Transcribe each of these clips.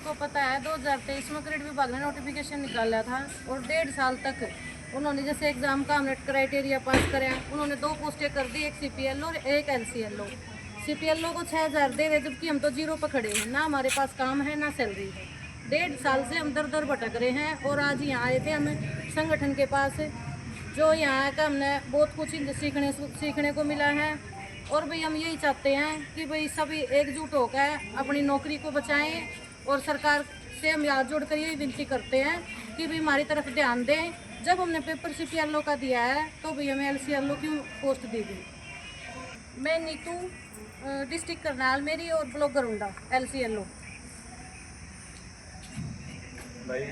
सबको पता है 2023 में क्रेडिट विभाग ने नोटिफिकेशन निकाला था और 1.5 साल तक उन्होंने जैसे एग्जाम का हमने क्राइटेरिया पास कराया, उन्होंने 2 पोस्टें कर दी, एक CPLO और एक LCLO। CPLO को 6,000 दे रहे, जबकि हम तो जीरो पर खड़े हैं, ना हमारे पास काम है ना सैलरी है। 1.5 साल से हम दर दर भटक रहे हैं और आज यहाँ आए थे हमें संगठन के पास, जो यहाँ का हमने बहुत कुछ सीखने को मिला है। और भाई हम यही चाहते हैं कि भाई सभी एकजुट होकर अपनी नौकरी को बचाएं और सरकार से हम हाथ जोड़कर यही विनती करते हैं कि भाई हमारी तरफ ध्यान दें। जब हमने पेपर CPLO का दिया है तो भाई हमें LCLO की पोस्ट दी गई। मैं नीतू, डिस्ट्रिक्ट करनाल मेरी और ब्लॉक गरुंडा LCLO। भाई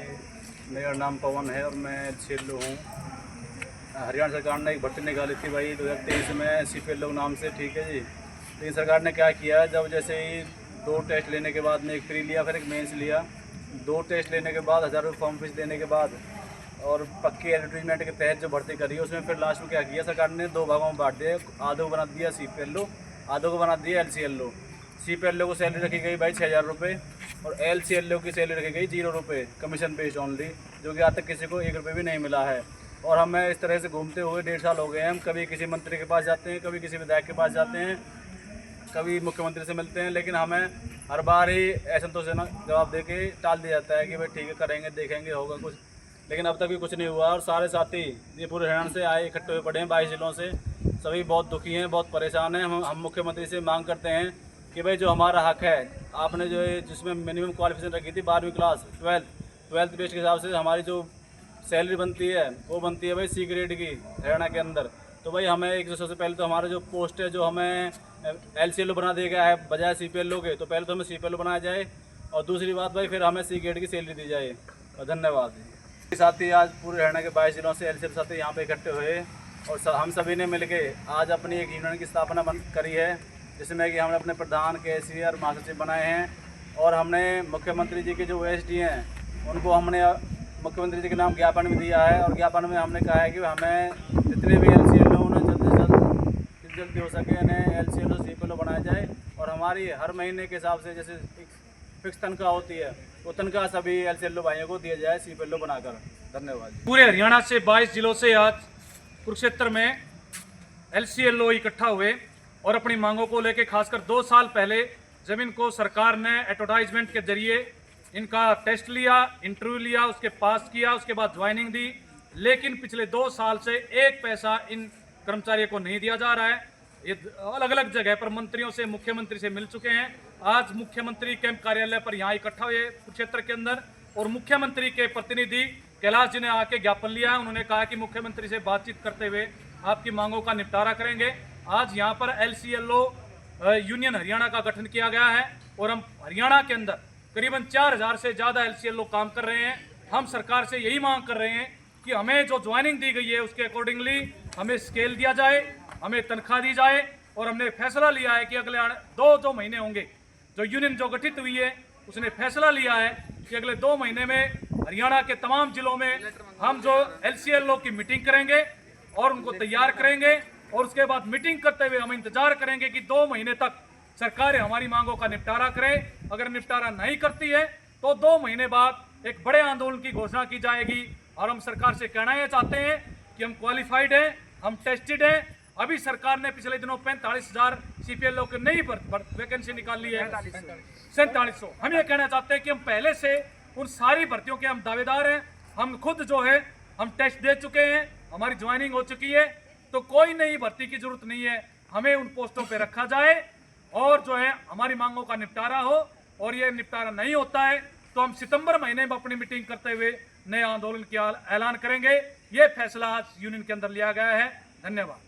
मेरा नाम पवन है और मैं LCLO हूँ। हरियाणा सरकार ने एक भर्ती निकाली थी भाई 2023 में CPLO नाम से, ठीक है जी। लेकिन सरकार ने क्या किया, जब जैसे ही 2 टेस्ट लेने के बाद में एक प्री लिया फिर एक मेंस लिया, 2 टेस्ट लेने के बाद 1,000 रुपये फॉर्म फीस देने के बाद और पक्के एडवर्टीजमेंट के तहत जो भर्ती करी है उसमें फिर लास्ट में क्या किया सरकार ने 2 भागों में बांट दिया। आधों को बना दिया CPLO, आधों को बना दिया LCLO। CPLO को सैलरी रखी गई भाई 6,000 रुपये और LCLO की सैलरी रखी गई 0 रुपये, कमीशन बेस्ड ओनली, जो कि आज तक किसी को 1 रुपये भी नहीं मिला है। और हमें इस तरह से घूमते हुए 1.5 साल हो गए हैं। हम कभी किसी मंत्री के पास जाते हैं, कभी किसी विधायक के पास जाते हैं, कभी मुख्यमंत्री से मिलते हैं, लेकिन हमें हर बार ही असंतोषजनक जवाब दे के टाल दिया जाता है कि भाई ठीक है करेंगे, देखेंगे, होगा कुछ। लेकिन अब तक भी कुछ नहीं हुआ और सारे साथी ये पूरे हरियाणा से आए इकट्ठे हुए पड़े हैं 22 जिलों से, सभी बहुत दुखी हैं, बहुत परेशान हैं। हम मुख्यमंत्री से मांग करते हैं कि भाई जो हमारा हक है, आपने जो जिसमें मिनिमम क्वालिफिकेशन रखी थी 12वीं क्लास 12th बेस्ट के हिसाब से हमारी जो सैलरी बनती है वो बनती है भाई C ग्रेड की हरियाणा के अंदर। तो भाई हमें एक सबसे पहले तो हमारा जो पोस्ट है जो हमें LCLO बना दिया गया है बजाय CPLO के, तो पहले तो हमें CPLO बनाया जाए और दूसरी बात भाई फिर हमें C ग्रेड की सैलरी दी जाए। और धन्यवाद। साथी आज पूरे हरियाणा के 22 जिलों से LCLO साथी यहाँ पे इकट्ठे हुए और हम सभी ने मिलके आज अपनी एक यूनियन की स्थापना करी है, जिसमें कि हमने अपने प्रधान KC और महासचिव बनाए हैं और हमने मुख्यमंत्री जी के जो OSD हैं उनको हमने मुख्यमंत्री जी के नाम ज्ञापन भी दिया है और ज्ञापन में हमने कहा है कि हमें जितने भी LCLO उन्हें जल्द से जल्द हो सके उन्हें LCLO CPLO बनाया जाए और हमारी हर महीने के हिसाब से जैसे फिक्स तनख्वाह होती है वो तनख्वाह सभी LCLO भाइयों को दिया जाए CPLO बनाकर। धन्यवाद। पूरे हरियाणा से 22 जिलों से आज कुरुक्षेत्र में LCLO इकट्ठा हुए और अपनी मांगों को लेकर खासकर 2 साल पहले जब इनको सरकार ने एडवर्टाइजमेंट के जरिए इनका टेस्ट लिया, इंटरव्यू लिया, उसके पास किया, उसके बाद ज्वाइनिंग दी, लेकिन पिछले 2 साल से 1 पैसा इन कर्मचारियों को नहीं दिया जा रहा है। ये अलग अलग जगह पर मंत्रियों से, मुख्यमंत्री से मिल चुके हैं। आज मुख्यमंत्री कैंप कार्यालय पर यहाँ इकट्ठा हुए कुरुक्षेत्र के अंदर और मुख्यमंत्री के प्रतिनिधि कैलाश जी ने आके ज्ञापन लिया है। उन्होंने कहा कि मुख्यमंत्री से बातचीत करते हुए आपकी मांगों का निपटारा करेंगे। आज यहाँ पर LCLO यूनियन हरियाणा का गठन किया गया है और हम हरियाणा के अंदर करीबन 4,000 से ज़्यादा LCLO काम कर रहे हैं। हम सरकार से यही मांग कर रहे हैं कि हमें जो ज्वाइनिंग दी गई है उसके अकॉर्डिंगली हमें स्केल दिया जाए, हमें तनख्वाह दी जाए और हमने फैसला लिया है कि अगले 2 महीने होंगे, जो यूनियन जो गठित हुई है उसने फैसला लिया है कि अगले 2 महीने में हरियाणा के तमाम जिलों में हम जो LCLO की मीटिंग करेंगे और उनको तैयार करेंगे और उसके बाद मीटिंग करते हुए हम इंतजार करेंगे कि 2 महीने तक सरकार हमारी मांगों का निपटारा करे। अगर निपटारा नहीं करती है तो 2 महीने बाद एक बड़े आंदोलन की घोषणा की जाएगी। और हम सरकार से कहना यह चाहते हैं कि हम क्वालिफाइड हैं, हम टेस्टेड हैं। अभी सरकार ने पिछले दिनों 45,000 CPLO की नई वैकेंसी निकाली है, 4700। हम ये कहना चाहते हैं कि हम पहले से उन सारी भर्तियों के हम दावेदार हैं। हम खुद जो है हम टेस्ट दे चुके हैं, हमारी ज्वाइनिंग हो चुकी है, तो कोई नई भर्ती की जरूरत नहीं है। हमें उन पोस्टों पर रखा जाए और जो है हमारी मांगों का निपटारा हो। और ये निपटारा नहीं होता है तो हम सितंबर महीने में अपनी मीटिंग करते हुए नए आंदोलन का ऐलान करेंगे। ये फैसला आज यूनियन के अंदर लिया गया है। धन्यवाद।